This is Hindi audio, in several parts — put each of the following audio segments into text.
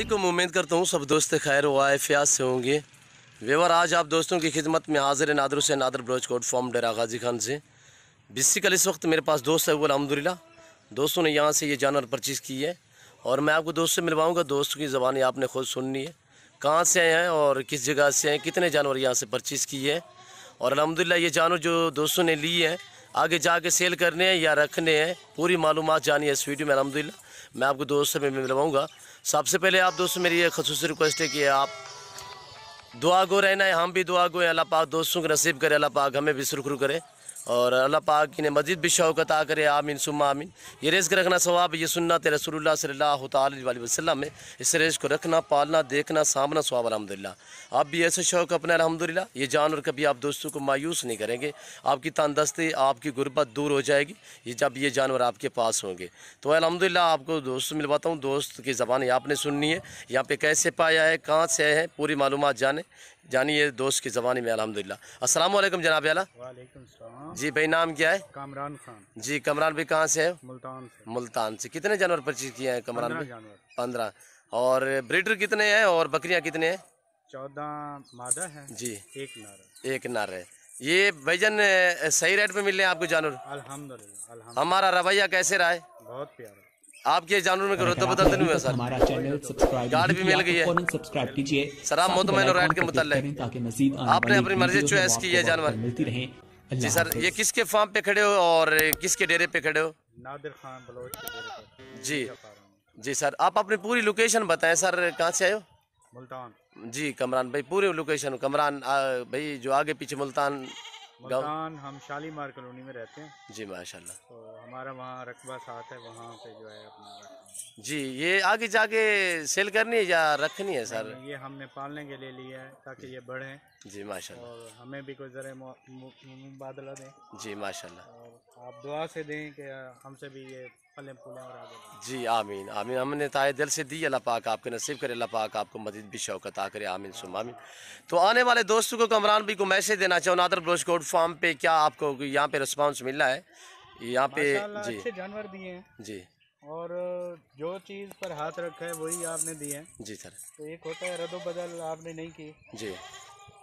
वालेकुम। उम्मीद करता हूँ सब दोस्त खैर वाफ़ियात से होंगे। वेवर आज आप दोस्तों की खिदमत में हाजिर है नादर से नादर ब्रोच कोट फॉर्म डेरा गाजी खान से। बेसिकल इस वक्त मेरे पास दोस्त है वो अल्हम्दुलिल्लाह दोस्तों ने यहाँ से ये जानवर परचेज़ की है और मैं आपको दोस्त से मिलवाऊँगा। दोस्त की ज़बानी आपने खुद सुननी है, कहाँ से आए हैं और किस जगह से हैं, कितने जानवर यहाँ से परचेज़ किए हैं और अल्हम्दुलिल्लाह ये जानवर जो दोस्तों ने लिए हैं आगे जाके सेल करने हैं या रखने हैं, पूरी मालूमात जानिए इस वीडियो में। अल्हम्दुलिल्लाह मैं आपको दोस्त से मिलवाऊँगा। सबसे पहले आप दोस्तों मेरी ये खसूसी रिक्वेस्ट है कि आप दुआ गो रहना है, हम भी दुआ गो हैं। अल्लाह पाक दोस्तों को नसीब करे, अल्लाह पाक हमें भी सुरखरू करे और अल्लाह पाक इन्हें मज़ीद भी शौक़ अता करे। आमीन सुम्मा आमीन। ये रिज़्क़ रखना सवाब, ये सुन्नत रसूलुल्लाह सल्लल्लाहु अलैहि वसल्लम में इस रिज़्क़ को रखना, पालना, देखना, सामना सवाब अल्हम्दुलिल्लाह। आप भी ऐसे शौक़ अपने अल्हम्दुलिल्लाह। ये जानवर कभी आप दोस्तों को मायूस नहीं करेंगे, आपकी तंदुरुस्ती, आपकी गुर्बत दूर हो जाएगी ये जब ये जानवर आपके पास होंगे। तो अल्हम्दुलिल्लाह आपको दोस्त मिलवाता हूँ। दोस्त की ज़बानी आपने सुननी है, यहाँ पे कैसे पाया है, कहाँ से आए हैं, पूरी मालूमात जानिए दोस्त की ज़बानी में अल्हम्दुलिल्लाह। अस्सलाम वालेकुम जनाब आला। वालेकुम सलाम। जी भाई नाम क्या है? कामरान खान। जी कमरान भाई कहाँ से है? मुल्तान से। मुल्तान से। कितने जानवर परचेज किए हैं कमरान 15 भाई? जानवर। 15। और ब्रीडर कितने हैं और बकरियां कितने हैं? 14 मादा है जी एक नर। एक नर है। ये भाईजान सही रेट पे मिल रहे हैं आपको जानवर? अल्हम्दुलिल्लाह। हमारा रवैया कैसे रहा है? बहुत प्यारा। आपके जानवर में रुतबा बदल नहीं हुआ सर? हमारा चैनल सब्सक्राइब गार्ड भी मिल गई है, फौरन सब्सक्राइब कीजिए। सर आप मुतमईन और रेट के मुताल्लिक ताकि मज़ीद आपने अपनी मर्जी चॉइस की है जानवर मिलती रहे। जी सर। ये किसके फार्म पे खड़े हो और किसके डेरे पे खड़े हो? नादिर खान बलोच के डेरे पर। जी जी सर। आप अपनी पूरी लोकेशन बताएं सर, कहाँ से आए हो? मुल्तान। जी कमरान भाई पूरी लोकेशन। कमरान भाई जो आगे पीछे मुल्तान मुल्तान हम शालीमार कॉलोनी में रहते हैं। जी माशाल्लाह। तो हमारा वहाँ रकबा साथ है, वहाँ पे जो है अपना रखते हैं। जी ये आगे जाके सेल करनी है या रखनी है सर? ये हमने पालने के लिए लिया है ताकि ये बढ़े जी माशाल्लाह। और हमें भी कोई ज़रा मुबादला दें। जी माशाल्लाह। और आप दुआ से दें कि हमसे भी ये फलें फूलें और आगे बढ़ें। जी आमीन आमीन। हमने ताए दिल से दी, अल्लाह पाक आपके नसीब करे, अल्लाह पाक आपको मज़ीद भी शौक़ अता करे। आमीन सुम आमीन। तो आने वाले दोस्तों को कमरान भी को मैसेज देना चाहो नादर ब्रोच कोट फार्म पे, क्या आपको यहाँ पे रिस्पांस मिल रहा है यहाँ पे? जी अच्छे जानवर दिए हैं जी और जो चीज़ पर हाथ रखा है वही आपने दिए हैं। जी सर। तो एक होता है रद्द बदल आपने नहीं की, जी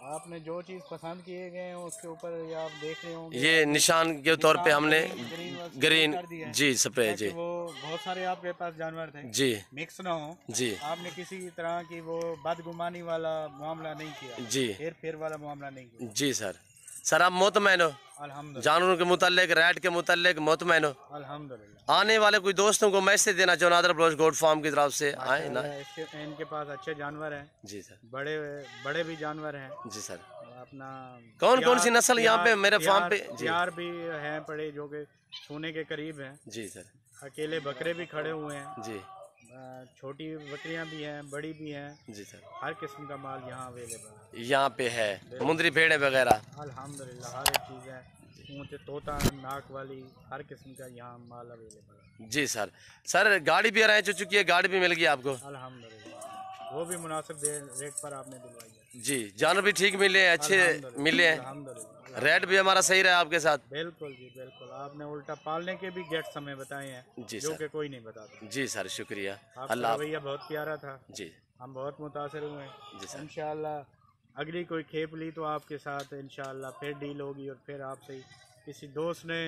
आपने जो चीज़ पसंद किए गए हैं उसके ऊपर ये आप देख रहे होंगे ये निशान के तौर पे हमने ग्रीन कर दिया है जी स्प्रे जी। वो बहुत सारे आपके पास जानवर थे जी मिक्स ना हो, जी आपने किसी तरह की वो बदगुमानी वाला मामला नहीं किया, जी हेर फेर वाला मामला नहीं किया। जी सर। सर आप मुतमईन हो अल्हम्दुलिल्लाह। जानवरों के मुतालिक, रेट के मुतालिक मुतमईन हो? अल्हम्दुलिल्लाह। आने वाले कोई दोस्तों को मैसेज देना चाहो नादर ब्रोच गोट फार्म की तरफ से आए ना? इनके पास अच्छे जानवर हैं जी सर। बड़े बड़े भी जानवर हैं। जी सर। अपना कौन सी नस्ल यहाँ पे मेरे फार्म पे? जी यार भी हैं पड़े जो कि सोने के करीब हैं। जी सर। अकेले बकरे भी खड़े हुए हैं। जी छोटी बकरियां भी हैं, बड़ी भी हैं। जी सर। हर किस्म का माल यहाँ अवेलेबल है। यहाँ पे है मुंदरी भेड़े वगैरह? अल्हम्दुलिल्लाह हर एक चीज़ है, ऊँचे तोता नाक वाली हर किस्म का यहाँ माल अवेलेबल है। जी सर। सर गाड़ी भी अरेंज हो चुकी है, गाड़ी भी मिल गई आपको? अल्हम्दुलिल्लाह वो भी मुनासिब रेट पर आपने दिलवाई है। जी जानवर भी ठीक मिले हैं, अच्छे मिले हैं, अल्हम्दुलिल्लाह रेट भी हमारा सही रहा आपके साथ? बिल्कुल जी बिल्कुल। आपने उल्टा पालने के भी गेट्स हमें बताए हैं जी जो सर। कि कोई नहीं बताता। जी सर शुक्रिया। आपका अल्लाह रवैया बहुत प्यारा था, जी हम बहुत मुतासिर हुए। जी सर। इंशाअल्लाह अगली कोई खेप ली तो आपके साथ इंशाअल्लाह फिर डील होगी और फिर आपसे किसी दोस्त ने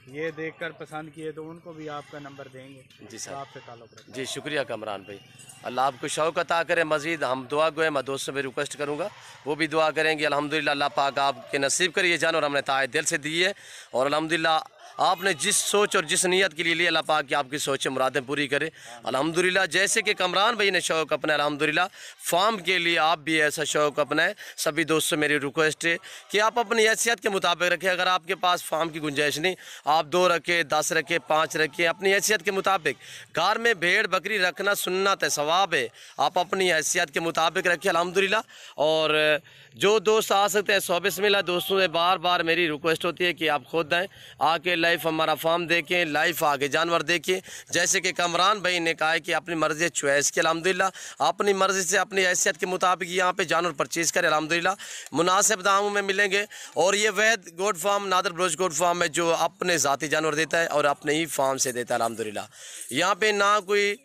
ये देखकर पसंद किए तो उनको भी आपका नंबर देंगे। जी सर। तो आपसे ताल्लुक़ रखें। जी शुक्रिया कमरान भाई। अल्लाह आपको शौक़ अता करे मज़ीद। हम दुआ गो है, मैं दोस्तों में रिक्वेस्ट करूँगा वो भी दुआ करेंगे। अल्हम्दुलिल्लाह अल्लाह पाक आपके नसीब करे ये जानवर हमने ताए दिल से दी है और अल्हम्दुलिल्लाह आपने जिस सोच और जिस नीयत के लिए ली अल्लाह पाक की आपकी सोचें मुरादें पूरी करे अल्हम्दुलिल्लाह। जैसे कि कमरान भाई ने शौक़ अपना अल्हम्दुलिल्लाह फार्म के लिए आप भी ऐसा शौक़ अपनाएं। सभी दोस्तों मेरी रिक्वेस्ट है कि आप अपनी हैसियत के मुताबिक रखें। अगर आपके पास फार्म की गुंजाइश नहीं, आप 2 रखें, 10 रखें, 5 रखें, अपनी हैसियत के मुताबिक। घर में भेड़ बकरी रखना सुन्नत है, सवाब है, आप अपनी हैसियत के मुताबिक रखें अल्हम्दुलिल्लाह। और जो दोस्त आ सकते हैं 100 मिला दोस्तों से बार बार मेरी रिक्वेस्ट होती है कि आप खुद आएँ, आके लाइव हमारा फार्म देखें, लाइव आगे जानवर देखें। जैसे कि कमरान भाई ने कहा है कि अपनी मर्ज़ी चॉइस की अल्हम्दुलिल्लाह अपनी मर्ज़ी से अपनी हैसियत के मुताबिक यहाँ पे जानवर परचेज़ करें अल्हम्दुलिल्लाह, मुनासिब दामों में मिलेंगे। और ये Vaid goat farm Nadar Baloch goat farm है जो अपने ज़ाती जानवर देता है और अपने ही फार्म से देता है अल्हम्दुलिल्लाह। यहाँ पे ना कोई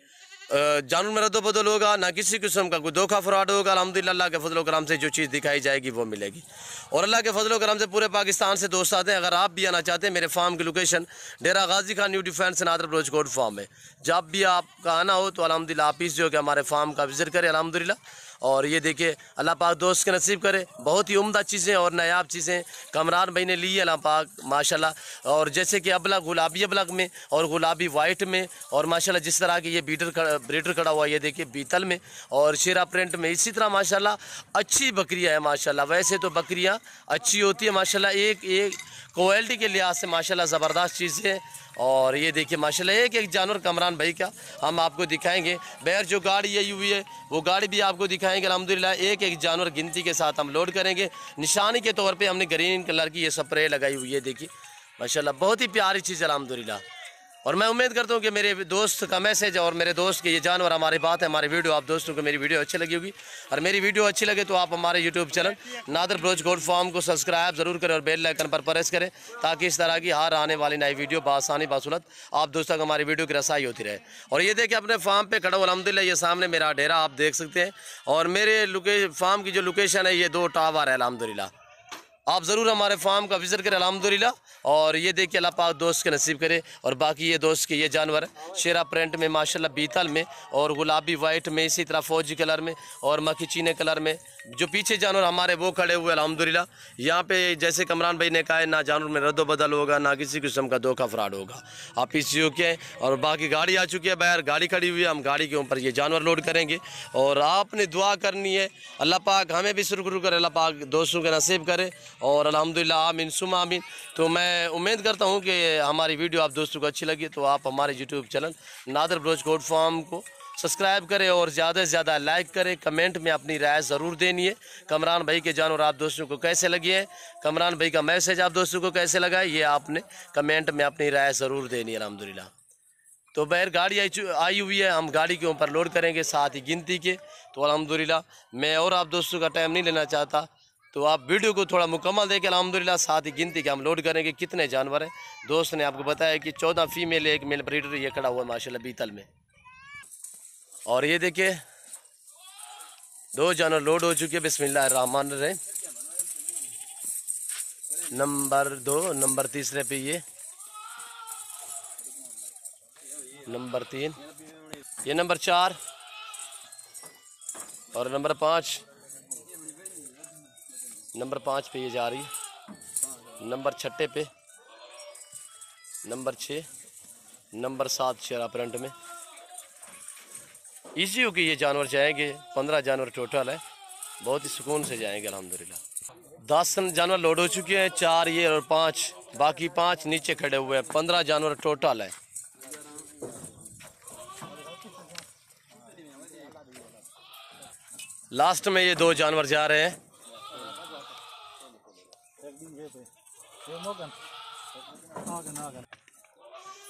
जानवर में रद्दो बदल होगा, ना किसी किस्म का कोई धोखा फ्रॉड होगा। अल्हम्दुलिल्लाह अल्लाह के फजल करम से जो चीज़ दिखाई जाएगी वो मिलेगी। और अल्लाह के फजल करम से पूरे पाकिस्तान से दोस्त आते हैं। अगर आप भी आना चाहते हैं, मेरे फार्म की location Dera Ghazi Khan new defence Nadar Baloch Kot farm है। जब भी आपका आना हो तो अल्हम्दुलिल्लाह आप इस जो कि हमारे फार्म का विजिट करें अल्हम्दुलिल्लाह। और ये देखिए अल्लाह पाक दोस्त के नसीब करे, बहुत ही उम्दा चीज़ें और नायाब चीज़ें कमरान भाई ने ली है अल्लाह पाक माशाल्लाह। और जैसे कि अबलग गुलाबी अबलग में और गुलाबी वाइट में, और माशाल्लाह जिस तरह की ये ब्रीडर खड़ा हुआ ये देखिए बीतल में और शेरा प्रिंट में, इसी तरह माशाल्लाह अच्छी बकरियाँ है माशाल्लाह। वैसे तो बकरियाँ अच्छी होती है माशाल्लाह, एक एक क्वालिटी के लिहाज से माशाल्लाह ज़बरदस्त चीज़ें है। और ये देखिए माशाल्लाह एक एक जानवर कमरान भाई का हम आपको दिखाएंगे। बैर जो गाड़ी यही हुई है वो गाड़ी भी आपको दिखाएंगे अल्हम्दुलिल्लाह। एक एक जानवर गिनती के साथ हम लोड करेंगे। निशानी के तौर पे हमने ग्रीन कलर की ये स्प्रे लगाई हुई है, देखिए माशाल्लाह बहुत ही प्यारी चीज़ है अल्हम्दुलिल्लाह। और मैं उम्मीद करता हूँ कि मेरे दोस्त का मैसेज और मेरे दोस्त के ये जानवर हमारी बात है, हमारी वीडियो आप दोस्तों को मेरी वीडियो अच्छी लगी होगी। और मेरी वीडियो अच्छी लगे तो आप हमारे YouTube channel Nadir Baloch goat farm को सब्सक्राइब ज़रूर करें और बेल आइकन पर प्रेस करें, ताकि इस तरह की हर आने वाली नई वीडियो बआसानी बासुलत आप दोस्तों को हमारी वीडियो की रसाई होती रहे। और ये देखिए अपने फार्म पे खड़ा हुआ अल्हम्दुलिल्लाह, ये सामने मेरा डेरा आप देख सकते हैं। और मेरे फार्म की जो लोकेशन है ये 2 टावर है अल्हम्दुलिल्लाह। आप ज़रूर हमारे फार्म का विज़िट करें अल्हम्दुलिल्लाह। और ये देखिए अल्लाह पाक दोस्त के नसीब करे। और बाकी ये दोस्त के ये जानवर है शेरा प्रिंट में माशाल्लाह, बीतल में और गुलाबी वाइट में, इसी तरह फौजी कलर में और मक्खी चीने कलर में। जो पीछे जानवर हमारे वो खड़े हुए अल्हम्दुलिल्लाह। यहाँ पे जैसे कमरान भाई ने कहा है, ना जानवर में रद्दो बदल होगा, ना किसी किस्म का धोखा फ्रॉड होगा। आप इस चीज़ों के और बाकी गाड़ी आ चुकी है, बाहर गाड़ी खड़ी हुई है, हम गाड़ी के ऊपर ये जानवर लोड करेंगे। और आपने दुआ करनी है अल्लाह पाक हमें भी शुरू करे, अल्लाह पाक दोस्तों के नसीब करे। और अल्हम्दुलिल्लाह आमीन सुमा आमीन। तो मैं उम्मीद करता हूँ कि हमारी वीडियो आप दोस्तों को अच्छी लगी तो आप हमारे YouTube channel Nadir Baloch goat farm को सब्सक्राइब करें और ज़्यादा से ज़्यादा लाइक करें। कमेंट में अपनी राय ज़रूर देनी है। कमरान भाई के जानवर आप दोस्तों को कैसे लगे हैं, कमरान भाई का मैसेज आप दोस्तों को कैसे लगा है, ये आपने कमेंट में अपनी राय ज़रूर देनी है अल्हम्दुलिल्लाह। तो बाहर गाड़ी आई हुई है, हम गाड़ी के ऊपर लोड करेंगे साथ ही गिनती के। तो अल्हम्दुलिल्लाह मैं और आप दोस्तों का टाइम नहीं लेना चाहता, तो आप वीडियो को थोड़ा मुकम्मल देखें अल्हम्दुलिल्लाह। साथ ही गिनती के हम लोड करेंगे कितने जानवर हैं। दोस्त ने आपको बताया कि 14 फीमेल 1 मेल ब्रीडर ये खड़ा हुआ है माशाल्लाह बीतल में। और ये देखिए 2 जानवर लोड हो चुके हैं। बिस्मिल्लाहिर्रहमानिर्रहीम। नंबर 2, नंबर 3 पे ये, नंबर 3, ये नंबर 4 और नंबर 5, नंबर 5 पे ये जा रही है, नंबर 6 पे, नंबर 6, नंबर 7 शेरा प्रिंट में। इजी हो कि ये जानवर जाएंगे, 15 जानवर टोटल है, बहुत ही सुकून से जाएंगे अल्हम्दुलिल्लाह। 10 जानवर लोड हो चुके हैं, 4 ये और 5 बाकी 5 नीचे खड़े हुए हैं। 15 जानवर टोटल है। लास्ट में ये 2 जानवर जा रहे हैं।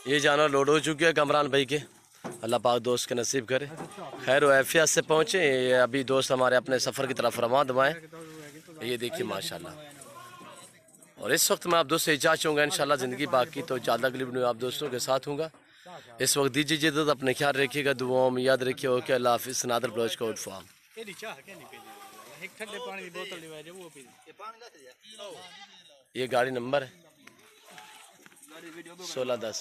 ये जानवर लोड हो चुके हैं कमरान भाई के, अल्लाह पाक दोस्त के नसीब करे खैर व आफियत से पहुँचे। ये अभी दोस्त हमारे अपने सफ़र की तरफ रवां दवाएँ। ये देखिए माशाल्लाह। और इस वक्त मैं आप दोस्त से इजाज़त चाहूँगा इंशाल्लाह ज़िंदगी बाकी तो ज़्यादा अगली वीडियो आप दोस्तों के साथ हूँगा। इस वक्त दीजिए इजाज़त, अपने ख्याल रखिएगा, दुआओं में याद रखिए। ओके अल्लाह हाफिज़। Nadir Baloch goat farm. ये गाड़ी नंबर है 1610।